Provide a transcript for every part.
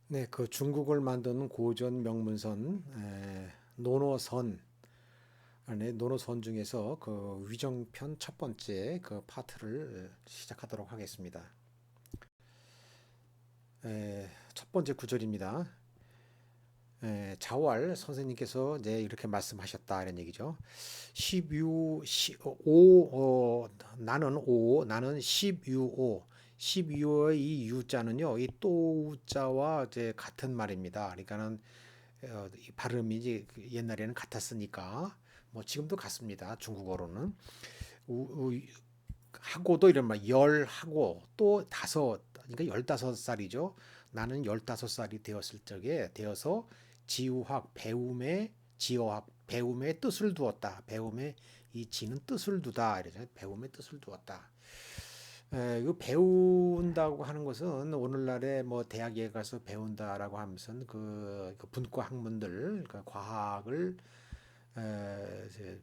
네, 그 중국을 만드는 고전 명문선 노노선 안에 노노선 중에서 그 위정편 첫 번째 그 파트를 시작하도록 하겠습니다. 첫 번째 구절입니다. 자왈 선생님께서 이제 이렇게 말씀하셨다 이런 얘기죠. 10유 나는 10유오 12호의 이 유자는요 이 또자와 이제 같은 말입니다. 그러니까는 이 발음이 이제 옛날에는 같았으니까 뭐 지금도 같습니다. 중국어로는 하고도 이런 말 열하고 또 다섯 그러니까 15살이죠. 나는 15살이 되었을 적에 되어서 지우학 배움의 지어학 배움의 뜻을 두었다. 배움의 이 지는 뜻을 두다. 이러죠. 배움의 뜻을 두었다. 이거 배운다고 하는 것은 오늘날에 뭐 대학에 가서 배운다라고 하면서는 그 분과 학문들, 그 과학을 이제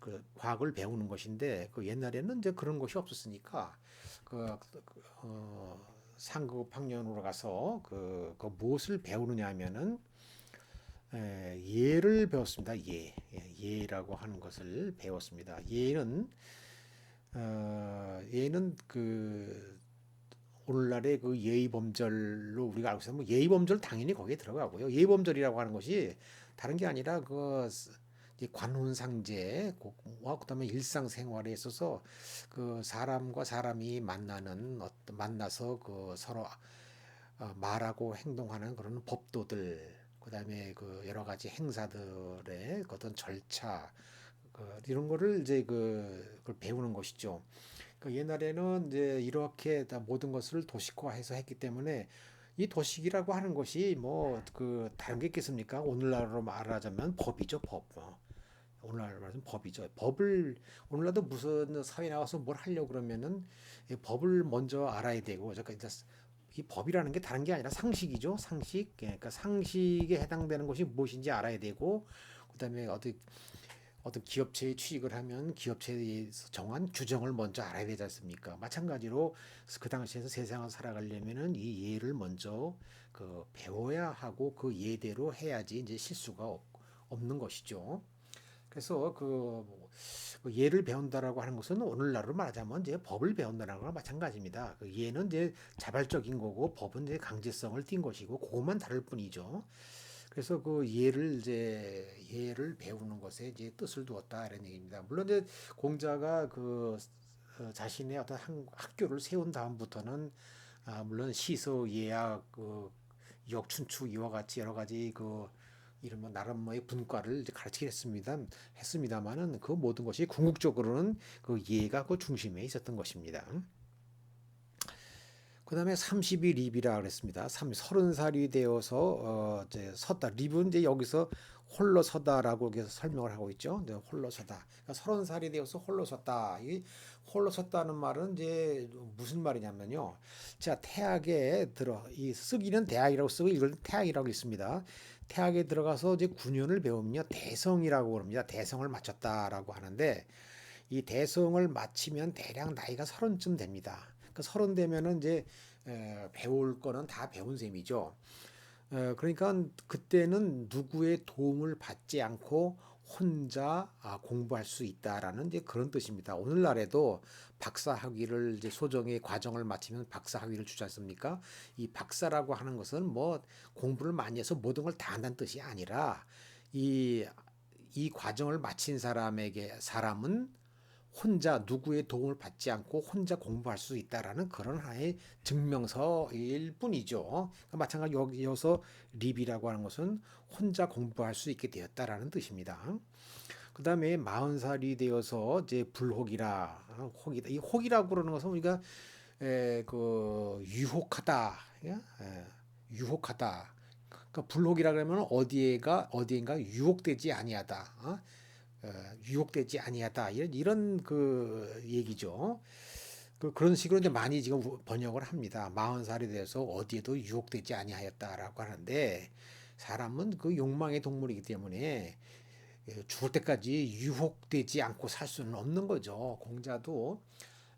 그 과학을 배우는 것인데 그 옛날에는 이제 그런 것이 없었으니까 그, 상급 학년으로 가서 그 무엇을 배우느냐 하면은 예를 배웠습니다. 예라고 하는 것을 배웠습니다. 예는 그 오늘날의 그 예의범절로 우리가 알고 있으면 예의범절 당연히 거기에 들어가고요. 예의범절이라고 하는 것이 다른 게 아니라 그 관혼상제와 그다음에 일상생활에 있어서 그 사람과 사람이 만나서 그 서로 말하고 행동하는 그런 법도들 그다음에 그 여러 가지 행사들의 그 어떤 절차 이런 거를 이제 그걸 배우는 것이죠. 그 옛날에는 이제 이렇게 다 모든 것을 도식화해서 했기 때문에 이 도식이라고 하는 것이 뭐 그 다른 게 있겠습니까? 오늘날로 말하자면 법이죠, 법. 오늘날 말하자면 법이죠. 법을 오늘날도 무슨 사회 나와서 뭘 하려고 그러면은 이 법을 먼저 알아야 되고, 그러니까 이 법이라는 게 다른 게 아니라 상식이죠, 상식. 그러니까 상식에 해당되는 것이 무엇인지 알아야 되고, 그다음에 어떤 기업체에 취직을 하면 기업체에서 정한 규정을 먼저 알아야 되지 않습니까? 마찬가지로 그 당시에서 세상을 살아가려면은 이 예를 먼저 그 배워야 하고 그 예대로 해야지 이제 실수가 없는 것이죠. 그래서 그 예를 배운다라고 하는 것은 오늘날로 말하자면 이제 법을 배운다는 거랑 마찬가지입니다. 그 예는 이제 자발적인 거고 법은 이제 강제성을 띈 것이고 그것만 다를 뿐이죠. 그래서 그 예를 배우는 것에 이제 뜻을 두었다 이런 얘기입니다. 물론 이제 공자가 자신의 어떤 학교를 세운 다음부터는 물론 시서 예학 역춘추 이와 같이 여러 가지 이런 뭐 나름의 분과를 이제 가르치긴 했습니다만은 그 모든 것이 궁극적으로는 그 예가 그 중심에 있었던 것입니다. 그다음에 30이 립이라 그랬습니다. 30살이 되어서 이제 섰다. 립은 이제 여기서 홀로 서다라고 여기서 설명을 하고 있죠. 이제 홀로 서다. 그러니까 30살이 되어서 홀로 섰다. 이 홀로 섰다는 말은 이제 무슨 말이냐면요. 자, 태학에 들어 이 쓰기는 대학이라고 쓰고 이걸 태학이라고 있습니다. 태학에 들어가서 이제 9년을 배우면요. 대성이라고 그럽니다. 대성을 마쳤다라고 하는데 이 대성을 마치면 대략 나이가 30쯤 됩니다. 그 30 되면은 이제 배울 거는 다 배운 셈이죠. 그러니까 그때는 누구의 도움을 받지 않고 혼자 공부할 수 있다라는 이제 그런 뜻입니다. 오늘날에도 박사 학위를 이제 소정의 과정을 마치면 박사 학위를 주지 않습니까? 이 박사라고 하는 것은 뭐 공부를 많이 해서 모든 걸 다 한다는 뜻이 아니라 이, 이 과정을 마친 사람은 혼자 누구의 도움을 받지 않고 혼자 공부할 수 있다라는 그런 하나의 증명서일 뿐이죠. 그러니까 마찬가지로 여기서 립이라고 하는 것은 혼자 공부할 수 있게 되었다라는 뜻입니다. 그 다음에 40살이 되어서 이제 불혹이라 혹이다. 이 혹이라고 그러는 것은 우리가 유혹하다, 유혹하다. 그러니까 불혹이라 그러면 어디인가 유혹되지 아니하다. 유혹되지 아니하다 이런 그 얘기죠. 그런 식으로 이제 많이 지금 번역을 합니다. 40살이 돼서 어디에도 유혹되지 아니하였다라고 하는데 사람은 그 욕망의 동물이기 때문에 죽을 때까지 유혹되지 않고 살 수는 없는 거죠. 공자도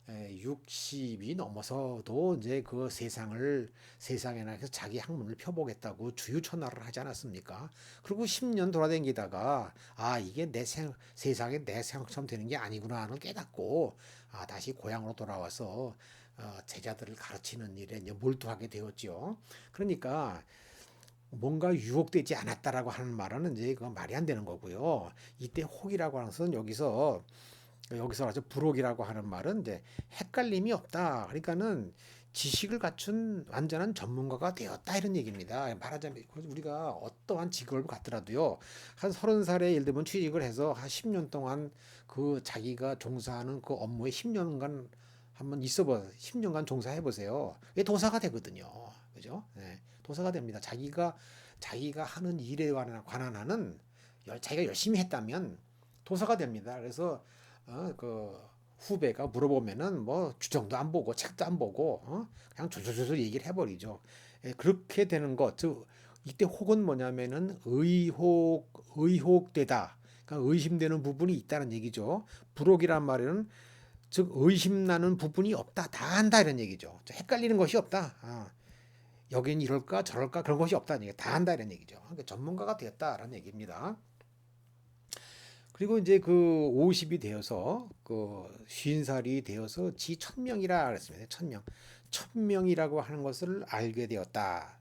60이 넘어서도 이제 그 세상에 나가서 자기 학문을 펴보겠다고 주유천하를 하지 않았습니까? 그리고 10년 돌아다니다가 이게 세상에 내 생각처럼 되는 게 아니구나 하는 깨닫고 다시 고향으로 돌아와서 제자들을 가르치는 일에 이제 몰두하게 되었죠. 그러니까 뭔가 유혹되지 않았다라고 하는 말은 이제 그건 말이 안 되는 거고요. 이때 혹이라고 하는 것은 여기서 아주 부록이라고 하는 말은 이제 헷갈림이 없다. 그러니까는 지식을 갖춘 완전한 전문가가 되었다 이런 얘기입니다. 말하자면 우리가 어떠한 직업을 갖더라도요. 한 30살에 예를 들면 취직을 해서 한 10년 동안 그 자기가 종사하는 그 업무에 10년간 한번 10년간 종사해 보세요. 이게 도사가 되거든요. 그죠? 네, 도사가 됩니다. 자기가 하는 일에 관한 하는 자기가 열심히 했다면 도사가 됩니다. 그래서 그 후배가 물어보면은 뭐 규정도 안 보고 책도 안 보고 그냥 졸졸졸 얘기를 해버리죠. 그렇게 되는 것, 즉 이때 혹은 뭐냐면은 의혹되다. 그러니까 의심되는 부분이 있다는 얘기죠. 불혹이란 말은 즉 의심나는 부분이 없다, 다 한다 이런 얘기죠. 헷갈리는 것이 없다. 여긴 이럴까 저럴까 그런 것이 없다는 얘기, 다 한다 이런 얘기죠. 그러니까 전문가가 되었다라는 얘기입니다. 그리고 이제 그 50이 되어서 그 50살이 되어서 지 천명이라 그랬습니다. 천명이라고 하는 것을 알게 되었다.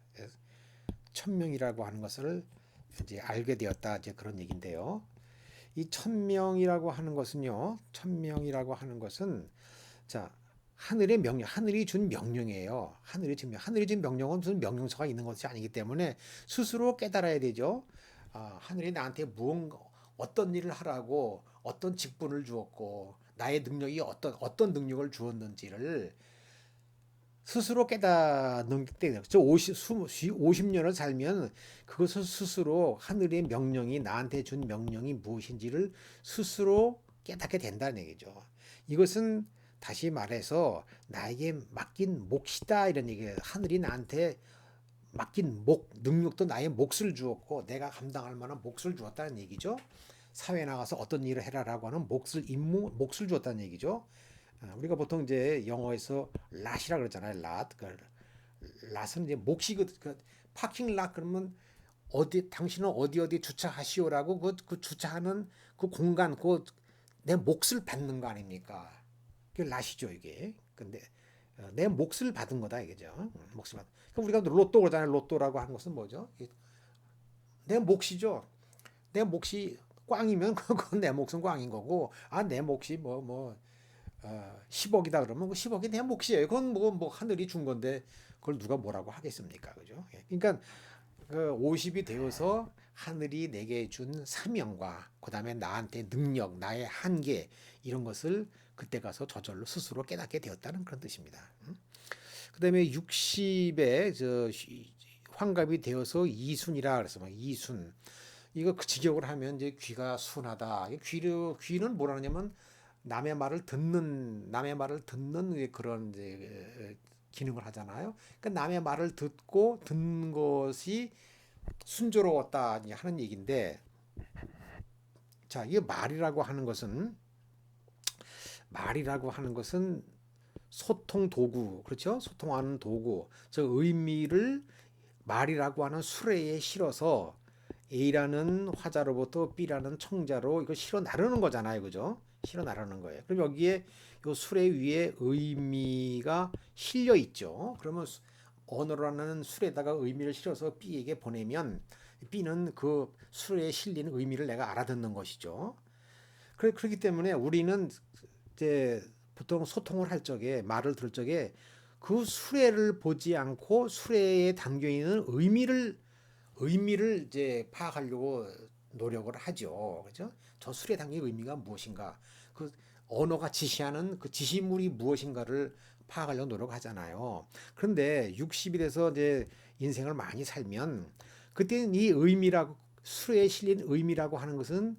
천명이라고 하는 것을 이제 알게 되었다. 이제 그런 얘기인데요. 이 천명이라고 하는 것은요. 천명이라고 하는 것은 자 하늘의 명령, 하늘이 준 명령이에요. 하늘이 준 명령은 무슨 명령서가 있는 것이 아니기 때문에 스스로 깨달아야 되죠. 하늘이 나한테 무언가 어떤 일을 하라고 어떤 직분을 주었고 나의 능력이 어떤 능력을 주었는지를 스스로 깨닫는 때, 저 50년을 살면 그것을 스스로 하늘의 명령이 나한테 준 명령이 무엇인지를 스스로 깨닫게 된다는 얘기죠. 이것은 다시 말해서 나에게 맡긴 몫이다 이런 얘기예요. 하늘이 나한테 맡긴 능력도 나의 몫을 주었고 내가 감당할 만한 몫을 주었다는 얘기죠. 사회에 나가서 어떤 일을 해라라고 하는 몫을 주었다는 얘기죠. 우리가 보통 이제 영어에서 랏이라 그러잖아요. 랏. 랏은 이제 그 파킹 랏 그러면 당신은 어디 주차하시오라고 그 주차하는 그 공간 내 몫을 받는 거 아닙니까? 그게 랏이죠 이게. 근데 내 몫을 받은 거다 이거죠. 몫을 받. 그럼 우리가 로또 그러잖아요. 로또라고 하는 것은 뭐죠? 내 몫이죠. 내 몫이 꽝이면 그건 내 몫은 꽝인 거고 내 몫이 10억이다 그러면 그 10억이 내 몫이에요. 그건 뭐 하늘이 준 건데 그걸 누가 뭐라고 하겠습니까? 그죠? 그러니까 그 50이 되어서 하늘이 내게 준 사명과 그다음에 나한테 능력, 나의 한계 이런 것을 그때 가서 저절로 스스로 깨닫게 되었다는 그런 뜻입니다. 그다음에 60에 환갑이 되어서 이순이라 그래서 이순 이거 그 직역을 하면 이제 귀가 순하다. 귀는 뭐라 하냐면 남의 말을 듣는 그런 이제 기능을 하잖아요. 그러니까 남의 말을 듣는 것이 순조로웠다 하는 얘기인데, 자, 이게 말이라고 하는 것은 소통 도구, 그렇죠? 소통하는 도구. 저 의미를 말이라고 하는 수레에 실어서 A라는 화자로부터 B라는 청자로 이거 실어 나르는 거잖아요. 그죠? 실어 나르는 거예요. 그럼 여기에 요 수레 위에 의미가 실려 있죠. 그러면 언어라는 수레에다가 의미를 실어서 B에게 보내면 B는 그 수레에 실리는 의미를 내가 알아듣는 것이죠. 그렇기 때문에 우리는 이제 보통 소통을 할 적에 말을 들을 적에 그 수레를 보지 않고 수레에 담겨 있는 의미를 이제 파악하려고 노력을 하죠. 그죠? 저 수레에 담긴 의미가 무엇인가? 그 언어가 지시하는 그 지시물이 무엇인가를 파악하려고 노력하잖아요. 그런데 60이 돼서 이제 인생을 많이 살면 그때는 이 수레에 실린 의미라고 하는 것은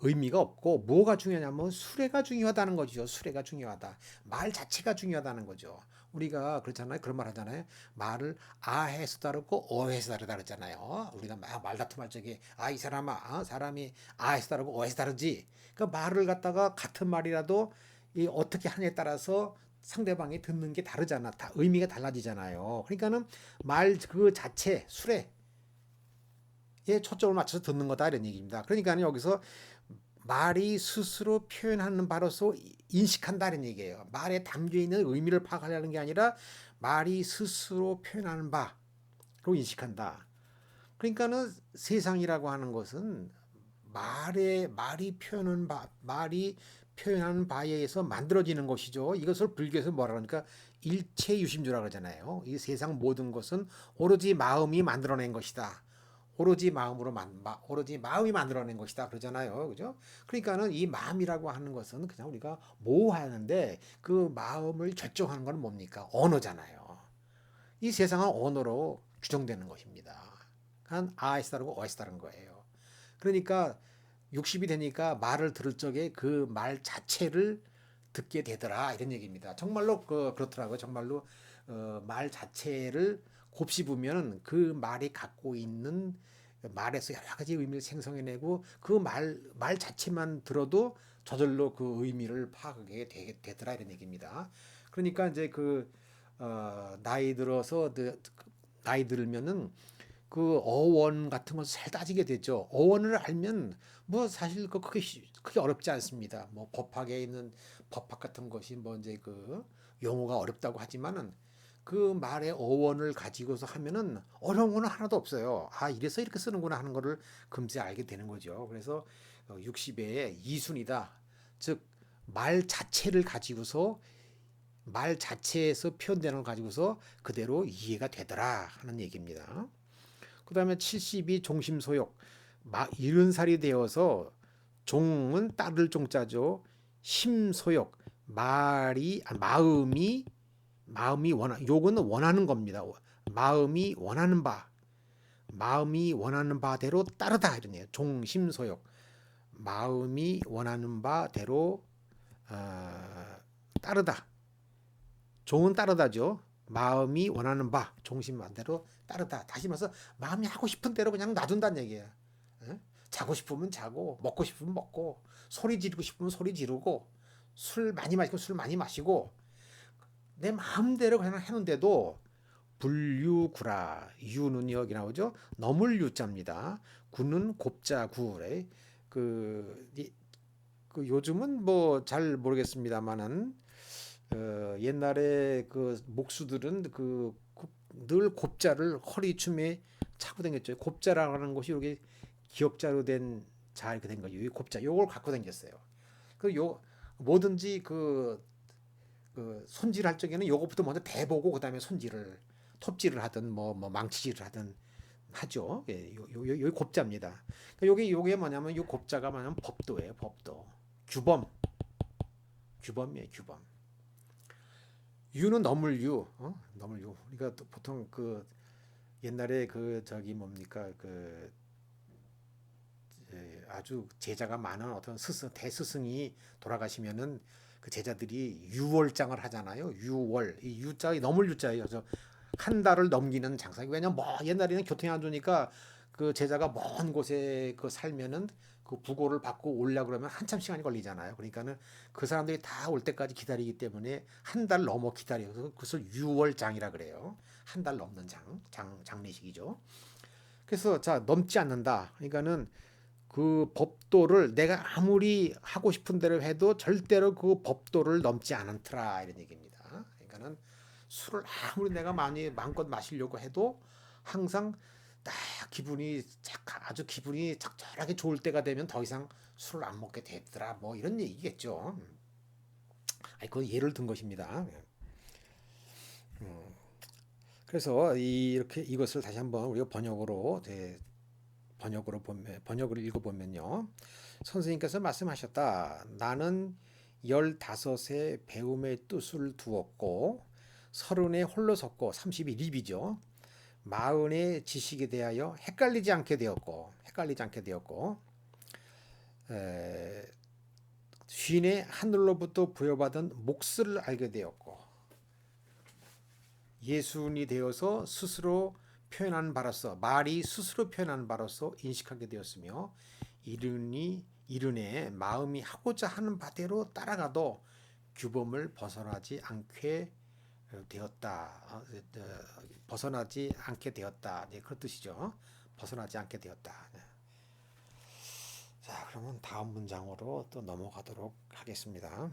의미가 없고 뭐가 중요하냐면 수레가 중요하다는 거죠. 수레가 중요하다. 말 자체가 중요하다는 거죠. 우리가 그렇잖아요. 그런 말 하잖아요. 말을 아해서 다르고 어해서 다르다 그러잖아요. 우리가 막 말다툼할 적에 이 사람이 아해서 다르고 어해서 다르지. 그러니까 말을 갖다가 같은 말이라도 이 어떻게 하냐에 따라서 상대방이 듣는 게 다르잖아. 다 의미가 달라지잖아요. 그러니까는 말 그 자체 술에 초점을 맞춰서 듣는 거다 이런 얘기입니다. 그러니까는 여기서 말이 스스로 표현하는 바로서 인식한다는 얘기예요. 말에 담겨 있는 의미를 파악하려는 게 아니라 말이 스스로 표현하는 바로 인식한다. 그러니까는 세상이라고 하는 것은 말이 표현하는 바에 의해서 만들어지는 것이죠. 이것을 불교에서 뭐라 그러니까 일체유심주라고 그러잖아요. 이 세상 모든 것은 오로지 마음이 만들어낸 것이다. 오로지 마음이 만들어낸 것이다 그러잖아요. 그죠? 그러니까는 이 마음이라고 하는 것은 그냥 우리가 모호하는데 그 마음을 결정하는 건 뭡니까? 언어잖아요. 이 세상은 언어로 규정되는 것입니다. 한 아에서 다르고 어에서 다른 거예요. 그러니까 60이 되니까 말을 들을 적에 그 말 자체를 듣게 되더라 이런 얘기입니다. 정말로 그렇더라고요. 정말로 말 자체를 곱씹으면 그 말이 갖고 있는 말에서 여러 가지 의미를 생성해내고 그 말 자체만 들어도 저절로 그 의미를 파악하게 되더라 이런 얘기입니다. 그러니까 이제 나이 들면은 그 어원 같은 것을 잘 따지게 되죠. 어원을 알면 뭐 사실 크게 어렵지 않습니다. 뭐 법학에 있는 법학 같은 것이 뭐 이제 그 용어가 어렵다고 하지만은 그 말의 어원을 가지고서 하면은 어려운 거는 하나도 없어요. 아, 이래서 이렇게 쓰는구나 하는 거를 금세 알게 되는 거죠. 그래서 60의 이순이다. 즉, 말 자체를 가지고서 말 자체에서 표현되는 걸 가지고서 그대로 이해가 되더라 하는 얘기입니다. 그 다음에 72 종심소욕. 70살이 되어서 종은 따를 종자죠. 심소욕. 마음이 요거는 원하는 겁니다. 마음이 원하는 바대로 따르다 이러네요. 종심소욕. 마음이 원하는 바대로 따르다. 종은 따르다죠. 마음이 원하는 바, 종심반대로 따르다. 다시 말해서 마음이 하고 싶은 대로 그냥 놔둔다는 얘기예요. 예? 자고 싶으면 자고, 먹고 싶으면 먹고, 소리 지르고 싶으면 소리 지르고, 술 많이 마시고 술 많이 마시고, 내 마음대로 그냥 해놓은데도 불유구라. 유는 여기 나오죠. 넘을 유자입니다. 구는 곱자 구래. 그, 요즘은 뭐 잘 모르겠습니다만은 옛날에 그 목수들은 늘 곱자를 허리춤에 차고 다녔죠. 곱자라는 것이 이렇게 기역자로 된 자 이렇게 된 거죠. 이 곱자 요걸 갖고 다녔어요. 요 뭐든지 손질할 적에는 요것부터 먼저 대보고 그다음에 톱질을 하든 뭐 망치질을 하든 하죠. 예, 요 곱자입니다. 그러니까 요게 뭐냐면 요 곱자가 뭐냐면 법도예요. 법도. 규범이에요. 규범. 유는 너물 유, 너물 유. 그러니까 보통 옛날에 저기 뭡니까 아주 제자가 많은 어떤 대스승이 돌아가시면은 그 제자들이 유월장을 하잖아요. 유월 이 유자가 너물 유자예요. 그래서 한 달을 넘기는 장사. 왜냐면 뭐 옛날에는 교통이 안 좋으니까 그 제자가 먼 곳에 살면은 그 부고를 받고 오려 그러면 한참 시간이 걸리잖아요. 그러니까는 그 사람들이 다 올 때까지 기다리기 때문에 한 달 넘어 기다려서 그것을 유월장이라 그래요. 한 달 넘는 장례식이죠. 그래서 자 넘지 않는다. 그러니까는 그 법도를 내가 아무리 하고 싶은 대로 해도 절대로 그 법도를 넘지 않더라 이런 얘기입니다. 그러니까는 술을 아무리 내가 마음껏 마시려고 해도 항상 딱 아주 기분이 적절하게 좋을 때가 되면 더 이상 술을 안 먹게 되더라 뭐 이런 얘기겠죠. 아니 그건 예를 든 것입니다. 그래서 이렇게 이것을 다시 한번 우리가 번역을 읽어보면요. 선생님께서 말씀하셨다. 나는 15에 배움의 뜻을 두었고 30에 홀로 섰고 30이 립이죠. 40의 지식에 대하여 헷갈리지 않게 되었고 50에 하늘로부터 부여받은 몫을 알게 되었고 예순이 되어서 말이 스스로 표현하는 바로서 인식하게 되었으며 이른에 마음이 하고자 하는 바대로 따라가도 규범을 벗어나지 않게 되었다. 벗어나지 않게 되었다. 네, 그런 뜻이죠. 벗어나지 않게 되었다. 네. 자, 그러면 다음 문장으로 또 넘어가도록 하겠습니다.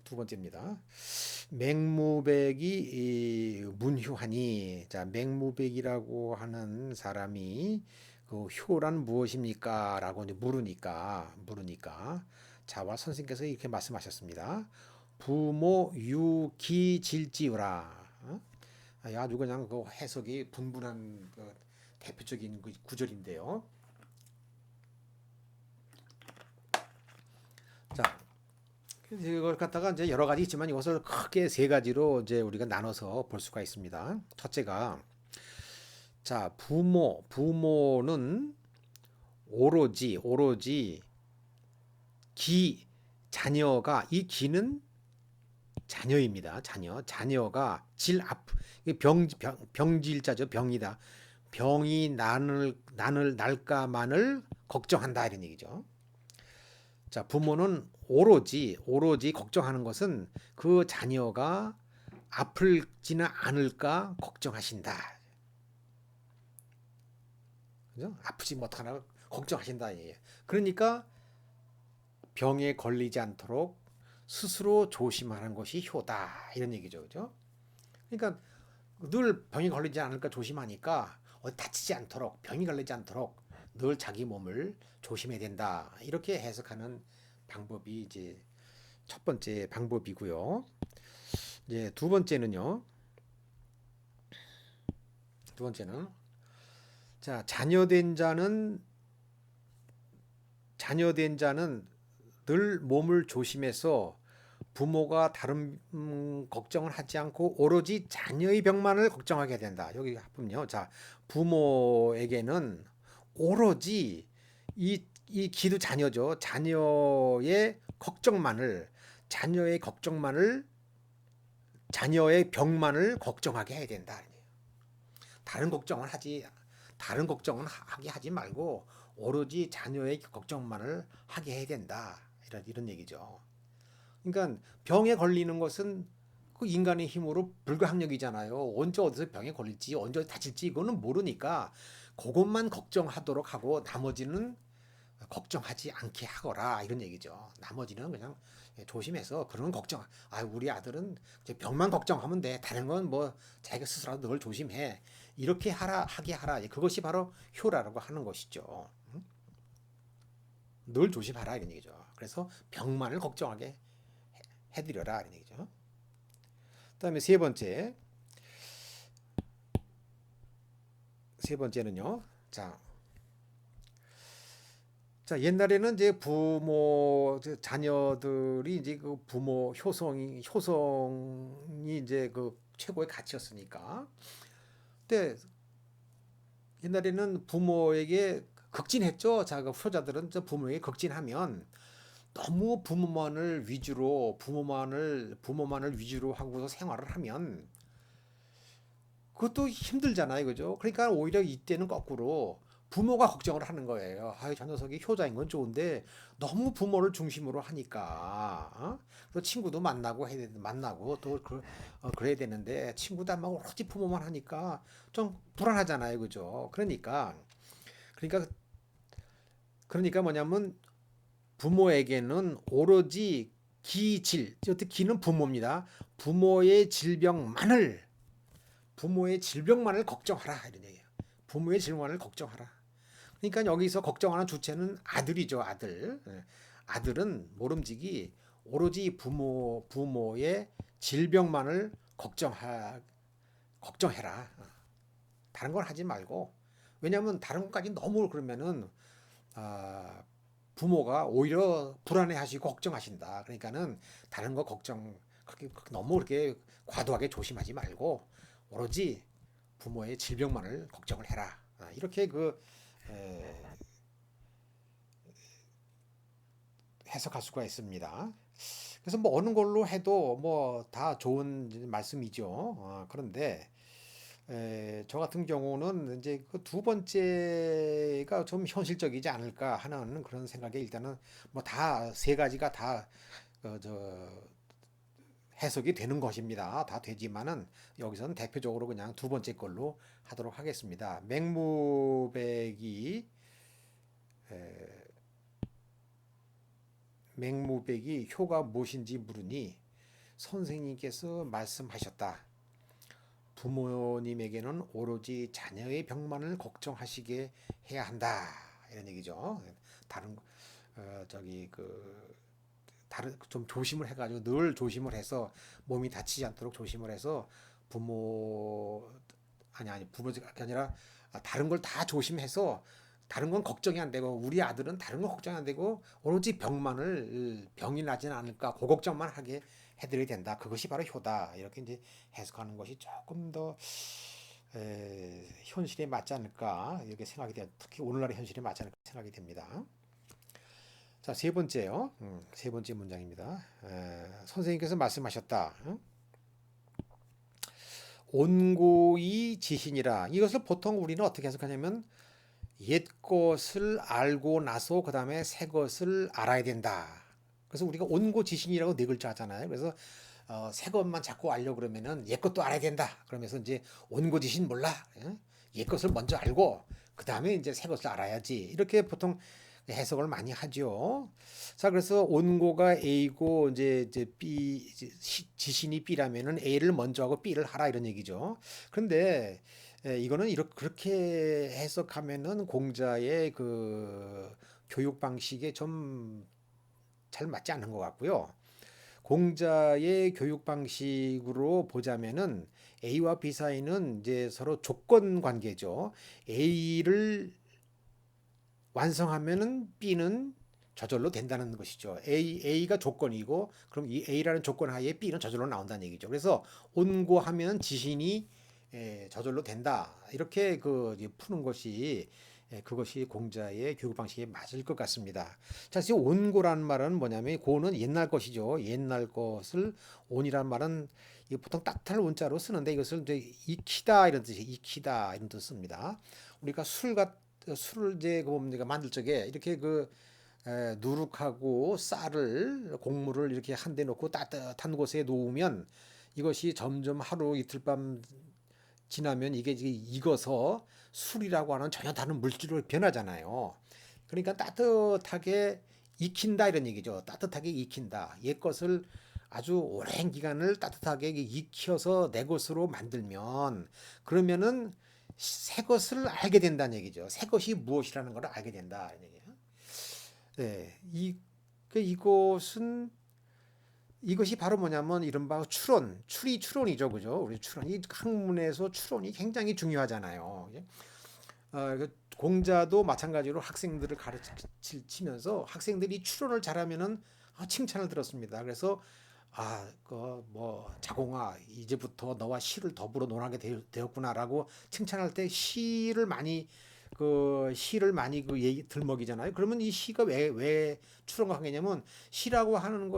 두 번째입니다. 맹무백이 문휴하니. 자, 맹무백이라고 하는 사람이 그 효란 무엇입니까? 라고 물으니까 자와 선생님께서 이렇게 말씀하셨습니다. 부모 유기질지어라. 아주 그냥 그 해석이 분분한 그 대표적인 그 구절인데요. 자, 이걸 갖다가 이제 여러 가지 있지만 이것을 크게 세 가지로 이제 우리가 나눠서 볼 수가 있습니다. 첫째가, 자, 부모는 오로지 자녀가, 이 기는 자녀입니다. 자녀가 병질자죠. 병이다. 병이 날까만을 걱정한다, 이런 얘기죠. 자, 부모는 오로지 걱정하는 것은 그 자녀가 아플지는 않을까 걱정하신다. 그죠? 아프지 못하나 걱정하신다. 그러니까 병에 걸리지 않도록 스스로 조심하는 것이 효다. 이런 얘기죠. 그죠? 그러니까 늘 병이 걸리지 않을까 조심하니까 어디 다치지 않도록, 병이 걸리지 않도록 늘 자기 몸을 조심해야 된다. 이렇게 해석하는 방법이 이제 첫 번째 방법이고요. 이제 두 번째는 자, 자녀된 자는 늘 몸을 조심해서 부모가 다른 걱정을 하지 않고 오로지 자녀의 병만을 걱정하게 된다. 여기 보면요. 자, 부모에게는 오로지 이 기도 자녀죠. 자녀의 병만을 걱정하게 해야 된다. 다른 걱정은 하게 하지 말고 오로지 자녀의 걱정만을 하게 해야 된다. 이런 얘기죠. 그러니까 병에 걸리는 것은 그 인간의 힘으로 불가항력이잖아요. 언제 어디서 병에 걸릴지, 언제 다칠지 이거는 모르니까 그것만 걱정하도록 하고 나머지는 걱정하지 않게 하거라, 이런 얘기죠. 나머지는 그냥 조심해서 그런 걱정. 우리 아들은 병만 걱정하면 돼. 다른 건 뭐 자기가 스스로라도 늘 조심해. 이렇게 하게 하라. 그것이 바로 효라라고 하는 것이죠. 늘 조심하라, 이런 얘기죠. 그래서 병만을 걱정하게 해드려라, 이런 얘기죠. 그다음에 세 번째는요. 자, 옛날에는 이제 자녀들이 이제 그 부모 효성이 이제 그 최고의 가치였으니까. 근데 옛날에는 부모에게 극진했죠. 자, 그 효자들은 부모에게 극진하면 너무 부모만을 위주로 하고서 생활을 하면 그것도 힘들잖아요, 그죠? 그러니까 오히려 이때는 거꾸로 부모가 걱정을 하는 거예요. 저 녀석이 효자인 건 좋은데 너무 부모를 중심으로 하니까, 또 친구도 만나고 또 그래야 되는데 친구도 안 만나고 오로지 부모만 하니까 좀 불안하잖아요, 그죠? 그러니까 뭐냐면 부모에게는 오로지 기는 부모입니다. 부모의 질병만을 걱정하라, 이런 얘기예요. 부모의 질병만을 걱정하라. 그러니까 여기서 걱정하는 주체는 아들이죠, 아들. 아들은 모름지기 오로지 부모의 질병만을 걱정해라. 다른 건 하지 말고. 왜냐하면 다른 것까지 너무 그러면은 부모가 오히려 불안해하시고 걱정하신다. 그러니까는 다른 거 걱정 그렇게 너무 그렇게 과도하게 조심하지 말고 오로지 부모의 질병만을 걱정을 해라. 이렇게 해석할 수가 있습니다. 그래서 뭐 어느 걸로 해도 뭐 다 좋은 말씀이죠. 그런데 저 같은 경우는 이제 그 두 번째가 좀 현실적이지 않을까 하는 그런 생각에 일단은 뭐 다 세 가지가 다 해석이 되는 것입니다. 다 되지만은 여기서는 대표적으로 그냥 두 번째 걸로 하도록 하겠습니다. 맹무백이 효가 무엇인지 물으니 선생님께서 말씀하셨다. 부모님에게는 오로지 자녀의 병만을 걱정하시게 해야 한다. 이런 얘기죠. 다른 저기 그 다른 좀 조심을 해가지고 늘 조심을 해서 몸이 다치지 않도록 조심을 해서 부모 아니 부모가 아니라 다른 걸 다 조심해서 다른 건 걱정이 안 되고 우리 아들은 다른 건 걱정이 안 되고 오로지 병만을 병이 나지는 않을까 그 걱정만 하게 해드려야 된다. 그것이 바로 효다. 이렇게 이제 해석하는 것이 조금 더 현실에 맞지 않을까 이렇게 생각이 돼요. 특히 오늘날의 현실에 맞지 않을까 생각이 됩니다. 자, 세 번째요. 세 번째 문장입니다. 선생님께서 말씀하셨다. 온고이 지신이라. 이것을 보통 우리는 어떻게 해석하냐면 옛 것을 알고 나서 그 다음에 새 것을 알아야 된다. 그래서 우리가 온고지신이라고 네 글자 하잖아요. 그래서 새 것만 자꾸 알려 그러면은 옛 것도 알아야 된다. 그러면서 이제 온고지신 몰라. 옛 것을 먼저 알고 그 다음에 이제 새 것을 알아야지. 이렇게 보통 해석을 많이 하죠. 자, 그래서 온고가 A고 이제 B 지신이 B라면은 A를 먼저 하고 B를 하라 이런 얘기죠. 그런데 이거는 이렇게 그렇게 해석하면은 공자의 그 교육 방식에 좀 잘 맞지 않는 것 같고요. 공자의 교육 방식으로 보자면은 A와 B 사이는 이제 서로 조건 관계죠. A를 완성하면은 B는 저절로 된다는 것이죠. A가 조건이고 그럼 이 A라는 조건 하에 B는 저절로 나온다는 얘기죠. 그래서 온고하면 지신이 저절로 된다. 이렇게 푸는 것이 그것이 공자의 교육 방식에 맞을 것 같습니다. 자, 지금 온고라는 말은 뭐냐면 고는 옛날 것이죠. 옛날 것을 온이라는 말은 보통 따뜻한 온자로 쓰는데 이것을 이제 익히다 이런 뜻이 익히다 이런 뜻 씁니다. 우리가 술을 이제 뭡니까 만들 적에 이렇게 누룩하고 쌀을 곡물을 이렇게 한 대 놓고 따뜻한 곳에 놓으면 이것이 점점 하루 이틀 밤 지나면 이게 익어서 술이라고 하는 전혀 다른 물질로 변하잖아요. 그러니까 따뜻하게 익힌다 이런 얘기죠. 따뜻하게 익힌다. 옛 것을 아주 오랜 기간을 따뜻하게 익혀서 내 것으로 만들면 그러면은 새 것을 알게 된다는 얘기죠. 새 것이 무엇이라는 걸 알게 된다. 이런 얘기예요. 네, 이것은 이것이 바로 뭐냐면 이른바 추론이 추론이죠, 그죠? 우리 추론이 학문에서 추론이 굉장히 중요하잖아요. 공자도 마찬가지로 학생들을 가르치면서 학생들이 추론을 잘하면은 칭찬을 들었습니다. 그래서 자공아, 이제부터 너와 시를 더불어 논하게 되었구나라고 칭찬할 때 시를 많이 얘기 들먹이잖아요. 그러면 이 시가 왜 추론과 관계냐면 시라고 하는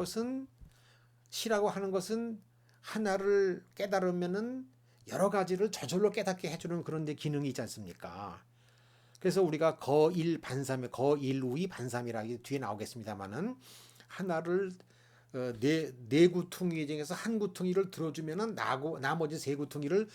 것은 하나를 깨달으면은 여러 가지를 저절로 깨닫게 해주는 그런 데 기능이 있지 않습니까? 그래서 우리가 거일우이 반삼이라 뒤에 나오겠습니다만은 하나를 네 구퉁이 중에서 한 구퉁이를 들어주면은 나머지 세 구퉁이를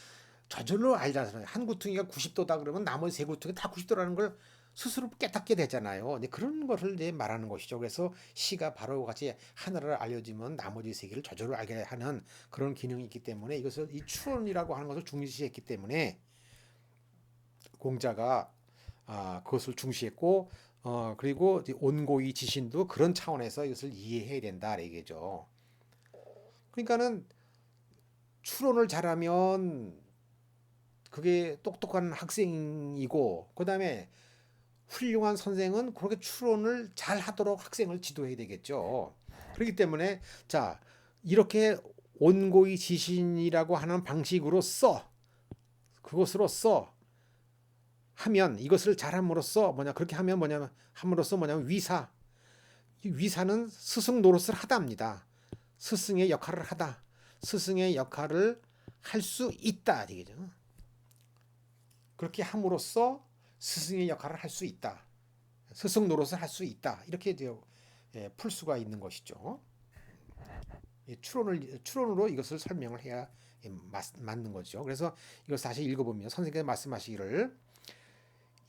저절로 알잖아요. 한 구퉁이가 90도다 그러면 나머지 세 구퉁이 다 90도라는 걸 스스로 깨닫게 되잖아요. 근데 그런 것을 이제 말하는 것이죠. 그래서 시가 바로 같이 하나를 알려주면 나머지 세 개를 저절로 알게 하는 그런 기능이 있기 때문에 이것을 이 추론이라고 하는 것을 중시했기 때문에 공자가 그것을 중시했고 그리고 온고의 지신도 그런 차원에서 이것을 이해해야 된다 얘기죠. 그러니까는 추론을 잘하면 그게 똑똑한 학생이고 그다음에 훌륭한 선생은 그렇게 추론을 잘 하도록 학생을 지도해야 되겠죠. 그렇기 때문에 자 이렇게 온고의 지신이라고 하는 방식으로 그것으로 하면 이것을 잘함으로써 그렇게 하면 함으로써 위사는 스승 노릇을 하다입니다. 스승의 역할을 하다. 스승의 역할을 할 수 있다. 이거죠. 그렇게 함으로써 스승의 역할을 할 수 있다. 스승 노릇을 할 수 있다. 이렇게 풀 수가 있는 것이죠. 추론으로 이것을 설명을 해야 맞는 거죠. 그래서 이걸 다시 읽어보면 선생님께서 말씀하시기를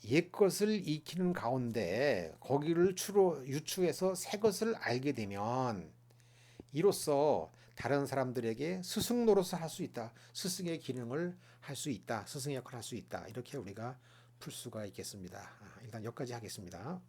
옛것을 익히는 가운데 거기를 유추해서 새 것을 알게 되면 이로써 다른 사람들에게 스승 노릇을 할 수 있다. 스승의 기능을 할 수 있다. 스승의 역할을 할 수 있다. 이렇게 우리가 풀 수가 있겠습니다. 일단 여기까지 하겠습니다.